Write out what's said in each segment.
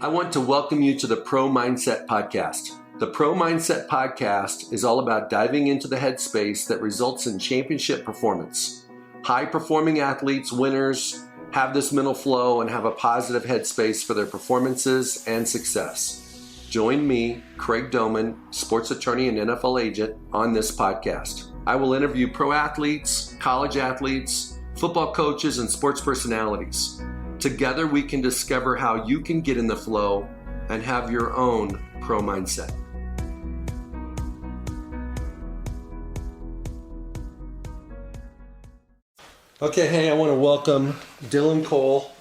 I want to welcome you to the Pro Mindset Podcast. The Pro Mindset Podcast is all about diving into the headspace that results in championship performance. High-performing athletes, winners, have this mental flow and have a positive headspace for their performances and success. Join me, Craig Domann, sports attorney and NFL agent, on this podcast. I will interview pro athletes, college athletes, football coaches, and sports personalities. Together, we can discover how you can get in the flow and have your own pro mindset. Okay, hey, I want to welcome Dylan Cole,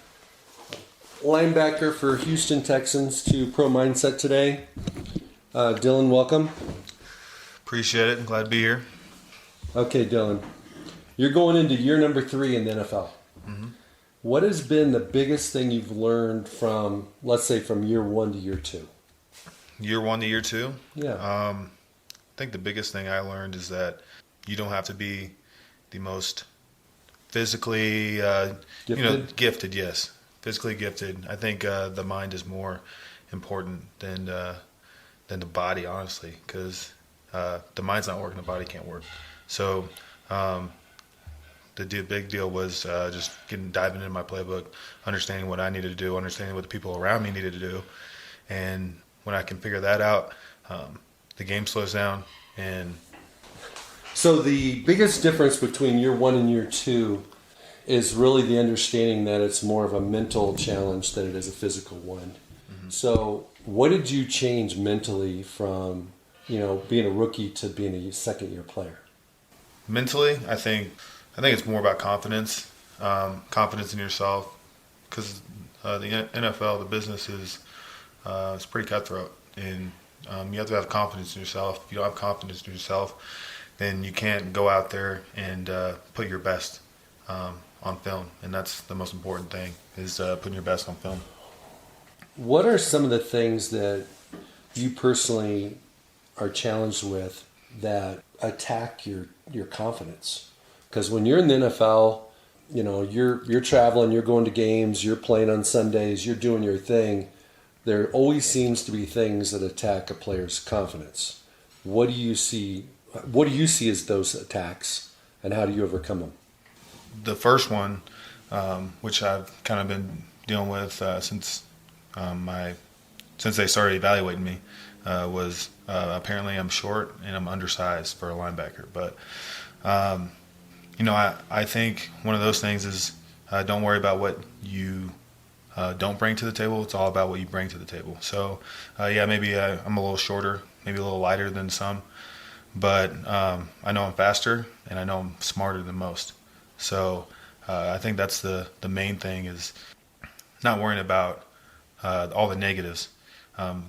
linebacker for Houston Texans, to Pro Mindset today. Dylan, welcome. Appreciate it. I'm glad to be here. Okay, Dylan, you're going into year number 3 in the NFL. Mm-hmm. What has been the biggest thing you've learned from, let's say, from year 1 to year 2? Year 1 to year 2? Yeah. I think the biggest thing I learned is that you don't have to be the most physically gifted. Yes, physically gifted. I think the mind is more important than the body, honestly, because the mind's not working, the body can't work. So the big deal was just diving into my playbook, understanding what I needed to do, understanding what the people around me needed to do. And when I can figure that out, the game slows down. And so the biggest difference between year 1 and year 2 is really the understanding that it's more of a mental challenge than it is a physical one. Mm-hmm. So what did you change mentally from, being a rookie to being a second-year player? Mentally, I think it's more about confidence, confidence in yourself, because the NFL, the business is it's pretty cutthroat, and you have to have confidence in yourself. If you don't have confidence in yourself, then you can't go out there and put your best on film, and that's the most important thing, is putting your best on film. What are some of the things that you personally are challenged with that attack your confidence? Because when you're in the NFL, you're traveling, you're going to games, you're playing on Sundays, you're doing your thing. There always seems to be things that attack a player's confidence. What do you see as those attacks, and how do you overcome them? The first one, which I've kind of been dealing with since they started evaluating me, was apparently I'm short and I'm undersized for a linebacker. But I think one of those things is don't worry about what you don't bring to the table. It's all about what you bring to the table. So, maybe I'm a little shorter, maybe a little lighter than some, but I know I'm faster and I know I'm smarter than most. So I think that's the main thing, is not worrying about all the negatives,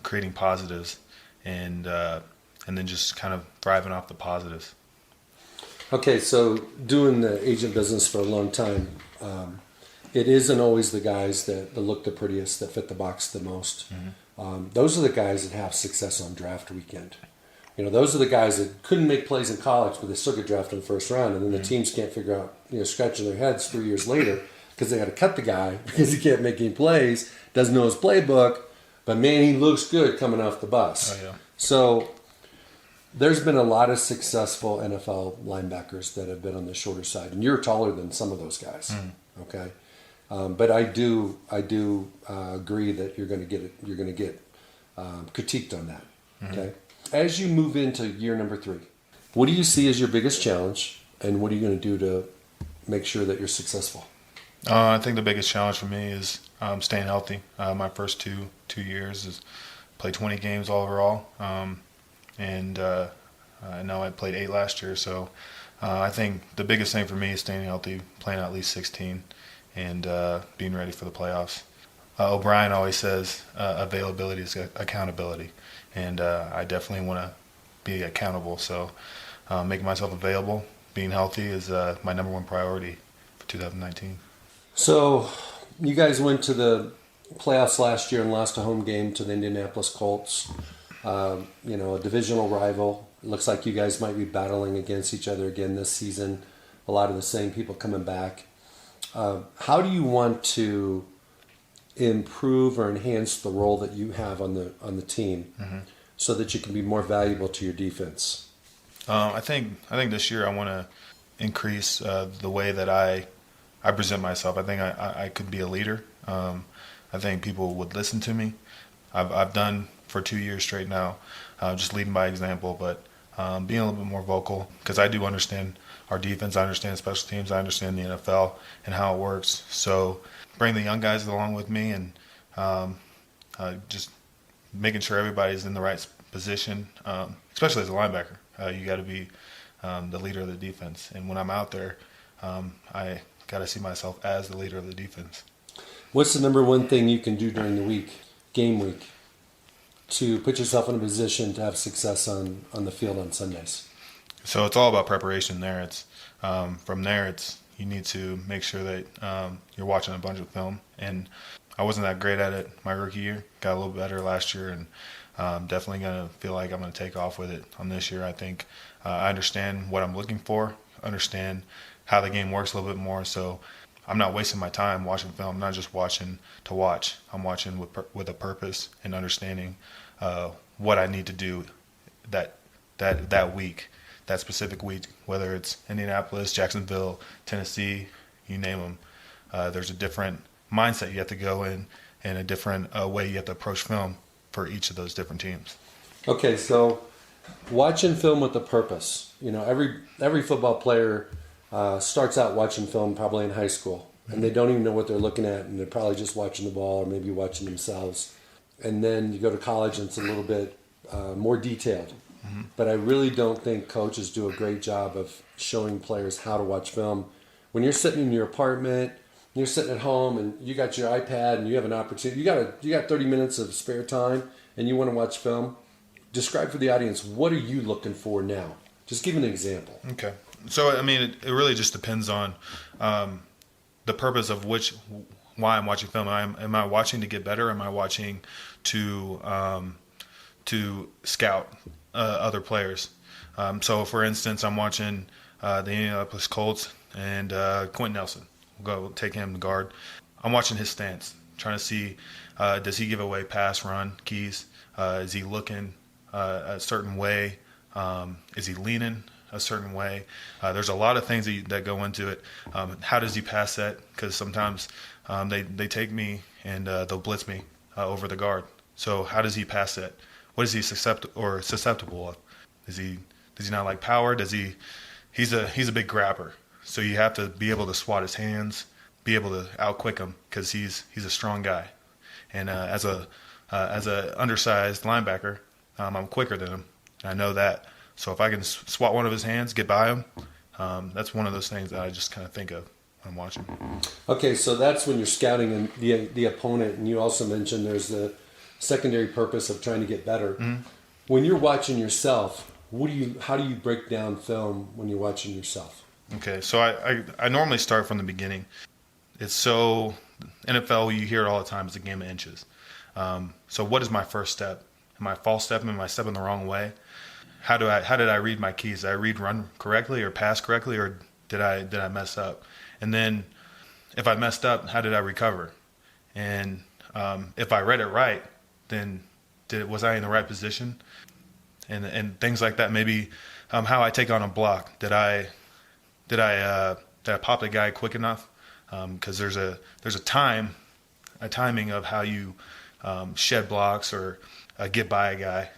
creating positives, and then just kind of thriving off the positives. Okay, so doing the agent business for a long time, it isn't always the guys that look the prettiest, that fit the box the most. Mm-hmm. Those are the guys that have success on draft weekend. Those are the guys that couldn't make plays in college, but they still get drafted in the first round, and then the teams can't figure out, scratching their heads 3 years later because they got to cut the guy because he can't make any plays, doesn't know his playbook, but man, he looks good coming off the bus. Oh, yeah. So there's been a lot of successful NFL linebackers that have been on the shorter side, and you're taller than some of those guys. Okay, but I do agree that you're going to get critiqued on that. Okay, as you move into year number 3, what do you see as your biggest challenge, and what are you going to do to make sure that you're successful? I think the biggest challenge for me is staying healthy. My first two years is play 20 games overall. And I know I played 8 last year, so I think the biggest thing for me is staying healthy, playing at least 16, and being ready for the playoffs. O'Brien always says availability is accountability, and I definitely want to be accountable. So making myself available, being healthy is my number one priority for 2019. So you guys went to the playoffs last year and lost a home game to the Indianapolis Colts. A divisional rival. It looks like you guys might be battling against each other again this season. A lot of the same people coming back. How do you want to improve or enhance the role that you have on the team, so that you can be more valuable to your defense? I think this year I want to increase the way that I present myself. I think I could be a leader. I think people would listen to me. I've done for 2 years straight now, just leading by example, but being a little bit more vocal, because I do understand our defense, I understand special teams, I understand the NFL and how it works. So bring the young guys along with me, and just making sure everybody's in the right position, especially as a linebacker. You got to be the leader of the defense. And when I'm out there, I got to see myself as the leader of the defense. What's the number one thing you can do during the week, game week, to put yourself in a position to have success on the field on Sundays? So it's all about preparation there. It's from there, it's you need to make sure that you're watching a bunch of film. And I wasn't that great at it my rookie year. Got a little better last year, and definitely going to feel like I'm going to take off with it on this year. I think I understand what I'm looking for, understand how the game works a little bit more. So I'm not wasting my time watching film. I'm not just watching to watch. I'm watching with a purpose and understanding what I need to do that week, that specific week, whether it's Indianapolis, Jacksonville, Tennessee, you name them. There's a different mindset you have to go in, and a different way you have to approach film for each of those different teams. Okay, so watching film with a purpose. You know, every football player starts out watching film probably in high school, and they don't even know what they're looking at, and they're probably just watching the ball or maybe watching themselves. And then you go to college, and it's a little bit more detailed. But I really don't think coaches do a great job of showing players how to watch film. When you're sitting in your apartment, you're sitting at home, and you got your iPad, and you have an opportunity. You got 30 minutes of spare time, and you want to watch film. Describe for the audience, what are you looking for now? Just give an example. Okay. So, I mean, it really just depends on the purpose of why I'm watching film. Am I watching to get better? Am I watching to scout other players? So, for instance, I'm watching the Indianapolis Colts and Quentin Nelson. We'll go take him to guard. I'm watching his stance, trying to see does he give away pass, run, keys? Is he looking a certain way? Is he leaning a certain way? There's a lot of things that go into it. How does he pass that? Because sometimes they take me and they'll blitz me over the guard. So how does he pass that? What is he susceptible of? Does he not like power? He's a big grabber. So you have to be able to swat his hands, be able to outquick him, because he's a strong guy. And as a undersized linebacker, I'm quicker than him. I know that. So if I can swat one of his hands, get by him, that's one of those things that I just kind of think of when I'm watching. Okay, so that's when you're scouting the opponent, and you also mentioned there's the secondary purpose of trying to get better. Mm-hmm. When you're watching yourself, how do you break down film when you're watching yourself? Okay, so I normally start from the beginning. It's so NFL, you hear it all the time, it's a game of inches. So what is my first step? Am I false stepping? Am I stepping the wrong way? How did I read my keys? Did I read run correctly or pass correctly, or did I mess up? And then if I messed up, how did I recover? And if I read it right, then was I in the right position? And things like that. Maybe how I take on a block. Did I pop the guy quick enough? Because there's a timing of how you shed blocks or get by a guy.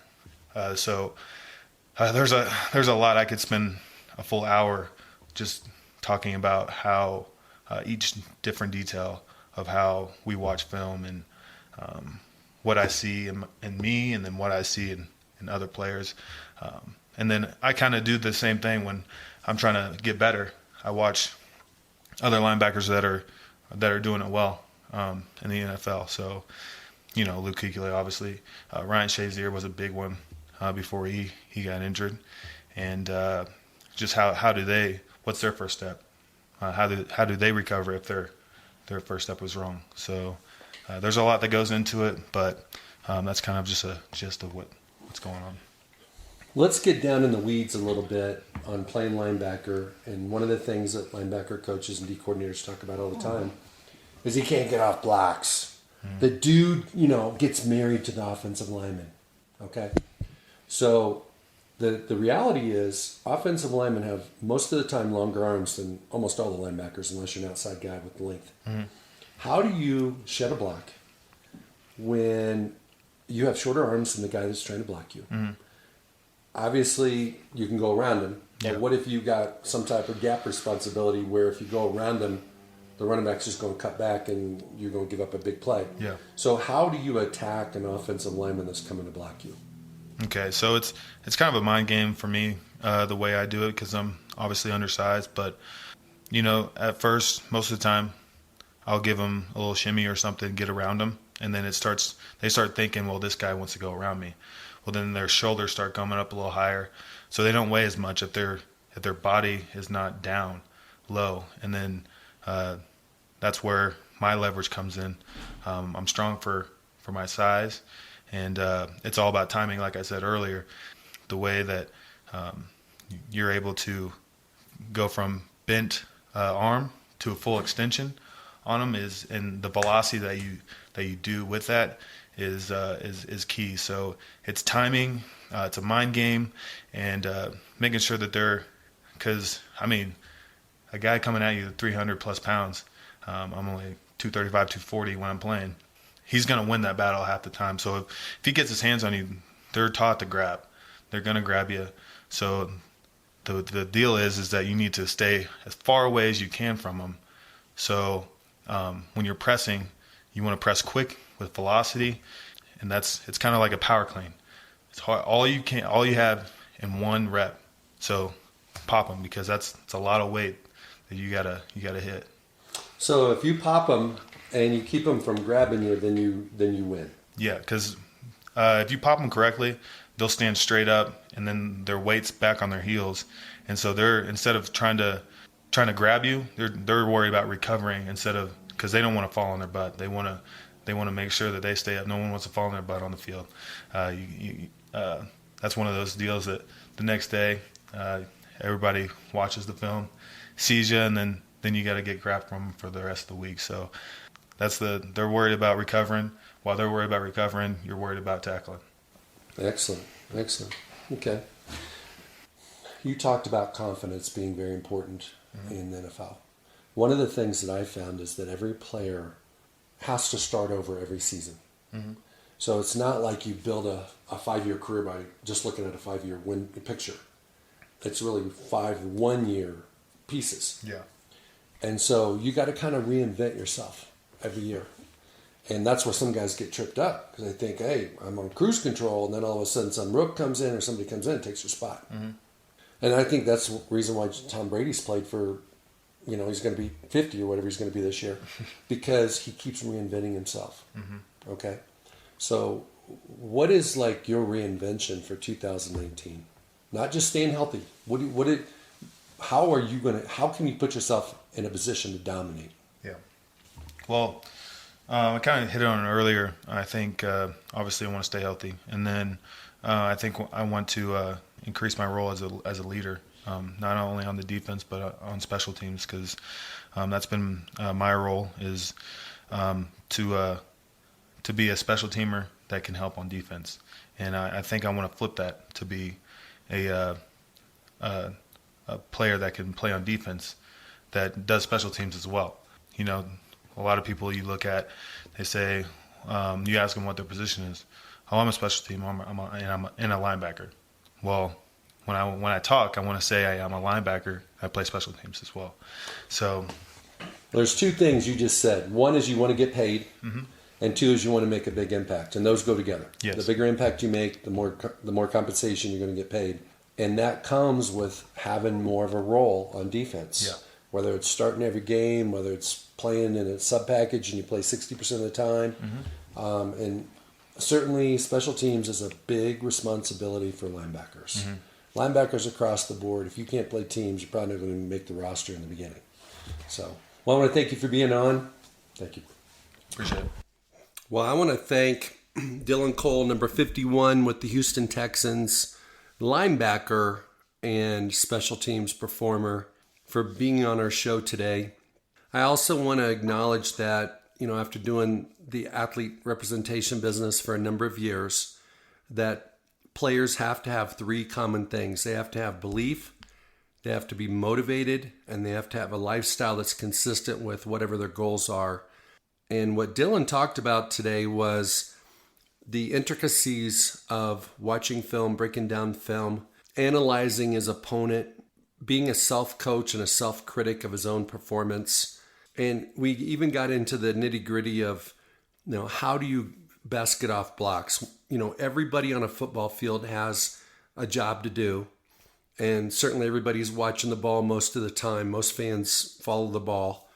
So there's a lot. I could spend a full hour just talking about how each different detail of how we watch film, and what I see in me, and then what I see in other players. And then I kind of do the same thing when I'm trying to get better. I watch other linebackers that are doing it well in the NFL. So, Luke Kuechly, obviously. Ryan Shazier was a big one before he got injured. And just how do they, what's their first step? How do they recover if their first step was wrong? So there's a lot that goes into it, but that's kind of just a gist of what's going on. Let's get down in the weeds a little bit on playing linebacker. And one of the things that linebacker coaches and D coordinators talk about all the time is he can't get off blocks. The dude, gets married to the offensive lineman. Okay? So the reality is offensive linemen have most of the time longer arms than almost all the linebackers unless you're an outside guy with length. Mm-hmm. How do you shed a block when you have shorter arms than the guy that's trying to block you? Mm-hmm. Obviously, you can go around him. But what if you got some type of gap responsibility where if you go around him, the running back's just going to cut back and you're going to give up a big play? Yeah. So how do you attack an offensive lineman that's coming to block you? Okay, so it's kind of a mind game for me, the way I do it, because I'm obviously undersized. But, at first, most of the time, I'll give them a little shimmy or something, get around them, and then they start thinking, well, this guy wants to go around me. Well, then their shoulders start coming up a little higher, so they don't weigh as much if their body is not down low, and then that's where my leverage comes in. I'm strong for my size, and it's all about timing, like I said earlier. The way that you're able to go from bent arm to a full extension on them and the velocity that you do with that is key. So it's timing, it's a mind game, and making sure that because a guy coming at you 300 plus pounds, I'm only 235, 240 when I'm playing. He's going to win that battle half the time. So if he gets his hands on you, they're taught to grab. They're going to grab you. So the deal is that you need to stay as far away as you can from them. So when you're pressing, you want to press quick with velocity, and it's kind of like a power clean. It's hard, all you have in one rep. So pop them, because it's a lot of weight that you gotta hit. So if you pop them and you keep them from grabbing you, then you win. Yeah, because if you pop them correctly, they'll stand straight up, and then their weight's back on their heels, and so they're, instead of trying to grab you, they're worried about recovering because they don't want to fall on their butt. They want to make sure that they stay up. No one wants to fall on their butt on the field. That's one of those deals that the next day everybody watches the film, sees you, and then you got to get crap from them for the rest of the week. So they're worried about recovering. While they're worried about recovering, you're worried about tackling. Excellent. Okay. You talked about confidence being very important in the NFL. One of the things that I found is that every player has to start over every season. Mm-hmm. So it's not like you build a 5-year career by just looking at a 5-year win picture. It's really 5 1-year pieces. Yeah. And so you got to kind of reinvent yourself every year. And that's where some guys get tripped up, because they think, hey, I'm on cruise control, and then all of a sudden some rook comes in or somebody comes in and takes your spot. Mm-hmm. And I think that's the reason why Tom Brady's played for, he's going to be 50 or whatever he's going to be this year, because he keeps reinventing himself. Mm-hmm. Okay? So what is like your reinvention for 2019? Not just staying healthy. How can you put yourself in a position to dominate? Yeah. Well, I kind of hit on it earlier. I think obviously I want to stay healthy, and then I think I want to increase my role as a leader, not only on the defense but on special teams, because that's been my role is to be a special teamer that can help on defense, and I think I want to flip that to be a player that can play on defense that does special teams as well. A lot of people you look at, they say, you ask them what their position is. Oh, I'm a special team, I'm a linebacker. Well, when I talk, I want to say I'm a linebacker. I play special teams as well. So there's two things you just said. One is you want to get paid, mm-hmm. and two is you want to make a big impact, and those go together. Yes. The bigger impact you make, the more compensation you're going to get paid, and that comes with having more of a role on defense. Yeah. Whether it's starting every game, whether it's playing in a sub package and you play 60% of the time, mm-hmm. And certainly special teams is a big responsibility for linebackers. Mm-hmm. Linebackers across the board, if you can't play teams, you're probably not going to make the roster in the beginning. So, I want to thank you for being on. Thank you. Appreciate it. Well, I want to thank Dylan Cole, number 51 with the Houston Texans, linebacker and special teams performer, for being on our show today. I also want to acknowledge that after doing the athlete representation business for a number of years, that players have to have three common things. They have to have belief, they have to be motivated, and they have to have a lifestyle that's consistent with whatever their goals are. And what Dylan talked about today was the intricacies of watching film, breaking down film, analyzing his opponent, being a self-coach and a self-critic of his own performance. And we even got into the nitty-gritty of, how do you best get off blocks? Everybody on a football field has a job to do. And certainly everybody's watching the ball most of the time. Most fans follow the ball.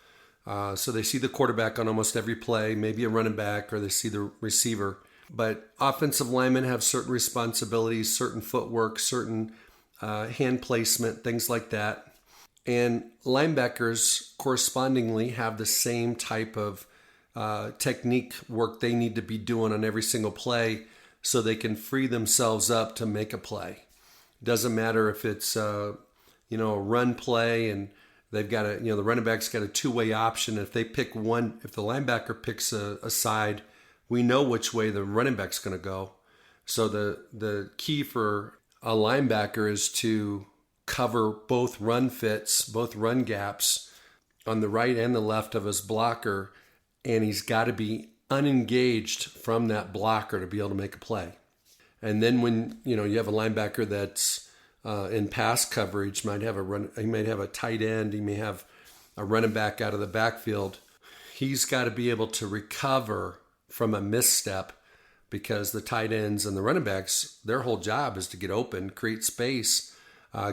So they see the quarterback on almost every play, maybe a running back, or they see the receiver. But offensive linemen have certain responsibilities, certain footwork, certain hand placement, things like that. And linebackers correspondingly have the same type of technique work they need to be doing on every single play so they can free themselves up to make a play. Doesn't matter if it's a run play and they've got the running back's got a two-way option. If they pick one, if the linebacker picks a side, we know which way the running back's going to go. So the key for a linebacker is to cover both run fits, both run gaps on the right and the left of his blocker, and he's got to be unengaged from that blocker to be able to make a play. And then when you have a linebacker that's in pass coverage, he might have a tight end, he may have a running back out of the backfield. He's got to be able to recover from a misstep, because the tight ends and the running backs, their whole job is to get open, create space,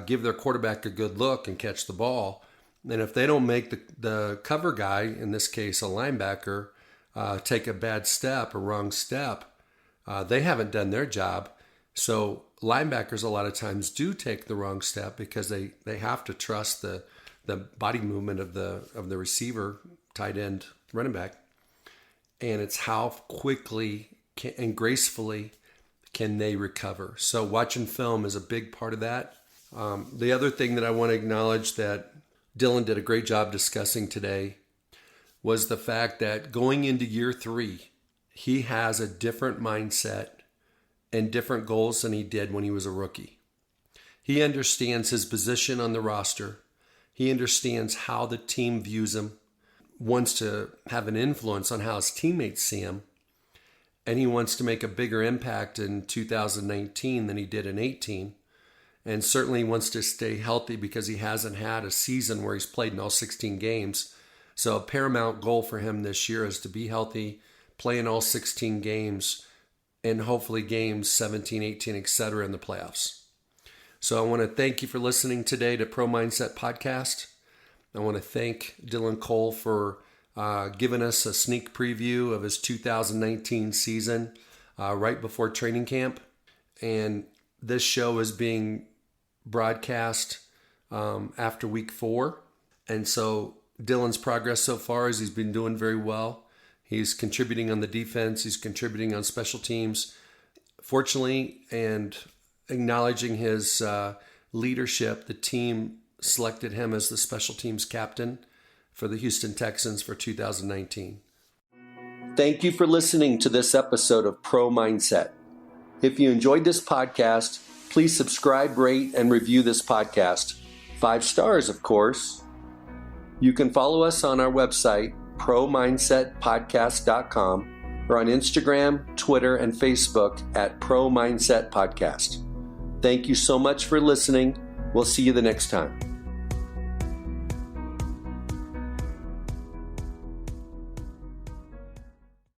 give their quarterback a good look and catch the ball. And if they don't make the cover guy, in this case a linebacker, take a bad step, a wrong step, they haven't done their job. So linebackers a lot of times do take the wrong step because they have to trust the body movement of the receiver, tight end, running back. And it's how quickly and gracefully can they recover. So watching film is a big part of that. The other thing that I want to acknowledge that Dylan did a great job discussing today was the fact that going into year 3, he has a different mindset and different goals than he did when he was a rookie. He understands his position on the roster. He understands how the team views him, wants to have an influence on how his teammates see him, and he wants to make a bigger impact in 2019 than he did in 18. And certainly wants to stay healthy because he hasn't had a season where he's played in all 16 games. So a paramount goal for him this year is to be healthy, play in all 16 games, and hopefully games 17, 18, etc. in the playoffs. So I want to thank you for listening today to Pro Mindset Podcast. I want to thank Dylan Cole for giving us a sneak preview of his 2019 season right before training camp. And this show is being broadcast after week 4. And so Dylan's progress so far is he's been doing very well. He's contributing on the defense. He's contributing on special teams. Fortunately, and acknowledging his leadership, the team selected him as the special teams captain for the Houston Texans for 2019. Thank you for listening to this episode of Pro Mindset. If you enjoyed this podcast, please subscribe, rate, and review this podcast. 5 stars, of course. You can follow us on our website, ProMindsetPodcast.com, or on Instagram, Twitter, and Facebook at Pro Mindset Podcast. Thank you so much for listening. We'll see you the next time.